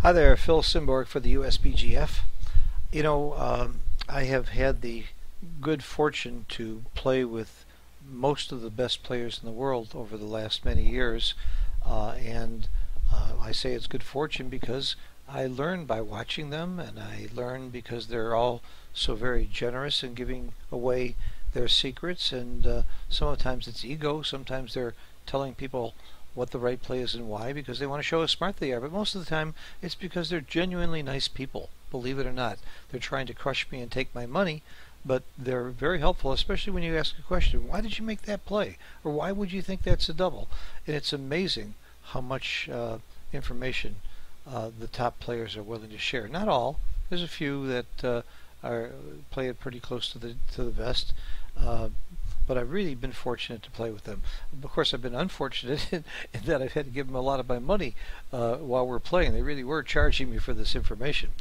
Hi there, Phil Simborg for the USBGF. I have had the good fortune to play with most of the best players in the world over the last many years, and I say it's good fortune because I learn by watching them, and I learn because they're all so very generous in giving away their secrets, and sometimes it's ego, sometimes they're telling people what the right play is and why because they want to show how smart they are. But most of the time, it's because they're genuinely nice people, believe it or not. They're trying to crush me and take my money, but they're very helpful, especially when you ask a question, why did you make that play? Or why would you think that's a double? And it's amazing how much information the top players are willing to share. Not all. There's a few that are play it pretty close to the vest. But I've really been fortunate to play with them. Of course, I've been unfortunate in that I've had to give them a lot of my money while we're playing. They really were charging me for this information.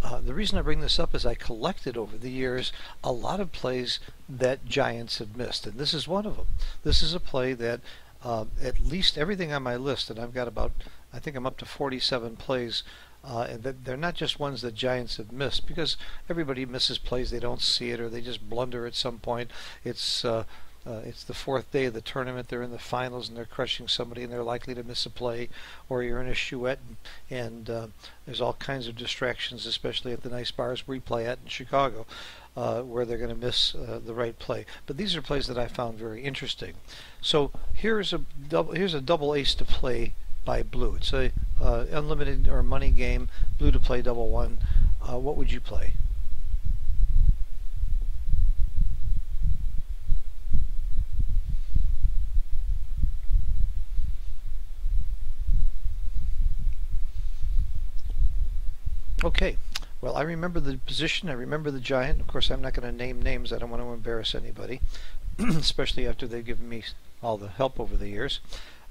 The reason I bring this up is I collected over the years a lot of plays that giants have missed, and this is one of them. This is a play that at least everything on my list, and I've got about, I think I'm up to 47 plays, and that they're not just ones that giants have missed, because everybody misses plays, they don't see it, or they just blunder at some point. It's the fourth day of the tournament, they're in the finals and they're crushing somebody and they're likely to miss a play, or you're in a chouette and there's all kinds of distractions, especially at the nice bars we play at in Chicago, where they're going to miss the right play. But these are plays that I found very interesting. So here's a double ace to play by blue. It's a unlimited or money game. Blue to play double one. What would you play? Okay. Well, I remember the position. I remember the giant. Of course, I'm not going to name names. I don't want to embarrass anybody, especially after they've given me all the help over the years.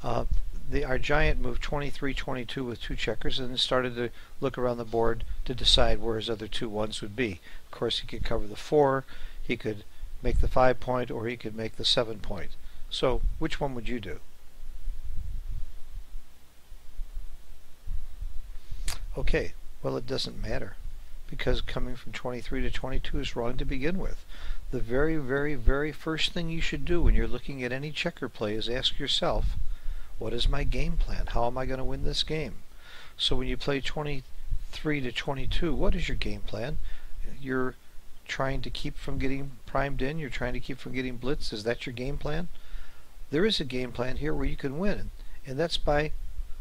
Our giant moved 23-22 with two checkers and then started to look around the board to decide where his other two ones would be. Of course, he could cover the 4, he could make the 5-point, or he could make the 7-point. So, which one would you do? Okay, well, it doesn't matter, because coming from 23 to 22 is wrong to begin with. The very, very, very first thing you should do when you're looking at any checker play is ask yourself, what is my game plan? How am I going to win this game? So when you play 23 to 22, what is your game plan? You're trying to keep from getting primed in? You're trying to keep from getting blitzed? Is that your game plan? There is a game plan here where you can win, and that's by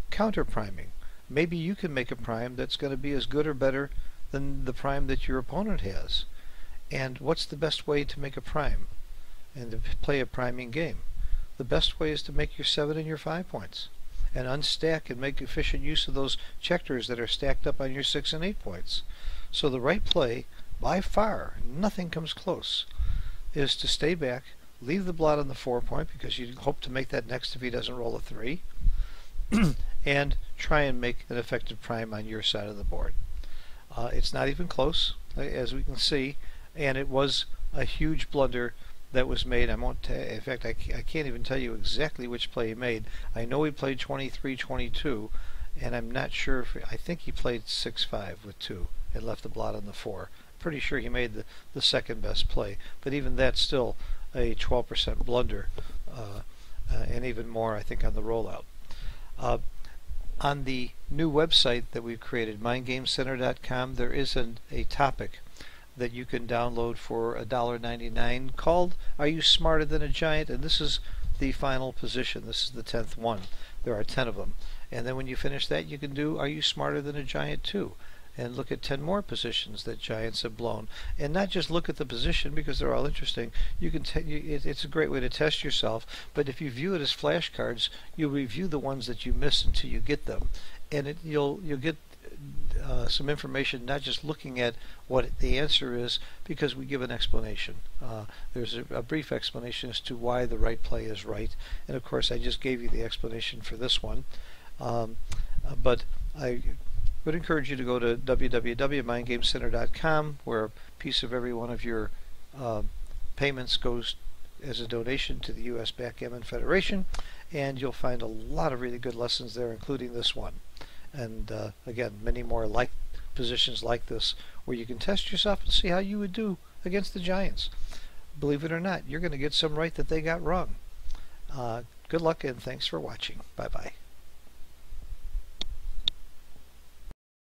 counter priming. Maybe you can make a prime that's going to be as good or better than the prime that your opponent has. And what's the best way to make a prime and to play a priming game? The best way is to make your 7 and your 5 points and unstack and make efficient use of those checkers that are stacked up on your 6 and 8 points. So the right play, by far, nothing comes close, is to stay back, leave the blot on the 4-point because you hope to make that next if he doesn't roll a 3, and try and make an effective prime on your side of the board. It's not even close, as we can see, and it was a huge blunder that was made. In fact, I can't even tell you exactly which play he made. I know he played 23-22, and I'm not sure if I think he played 6-5 with 2 and left the blot on the 4. Pretty sure he made the second best play, but even that's still a 12% blunder, and even more, I think, on the rollout. On the new website that we've created, mindgamecenter.com, there is a topic that you can download for $1.99 called Are You Smarter Than a Giant? And this is the final position. This is the 10th one. There are 10 of them. And then when you finish that, you can do Are You Smarter Than a Giant too? And look at 10 more positions that giants have blown. And not just look at the position because they're all interesting. You can it's a great way to test yourself. But if you view it as flashcards, you'll review the ones that you miss until you get them. And you'll get some information, not just looking at what the answer is, because we give an explanation. There's a brief explanation as to why the right play is right, and of course I just gave you the explanation for this one. But I would encourage you to go to www.mindgamecenter.com, where a piece of every one of your payments goes as a donation to the U.S. Backgammon Federation, and you'll find a lot of really good lessons there, including this one. and again, many more like positions like this where you can test yourself and see how you would do against the Giants. Believe it or not, you're going to get some right that they got wrong. Good luck and thanks for watching. Bye bye.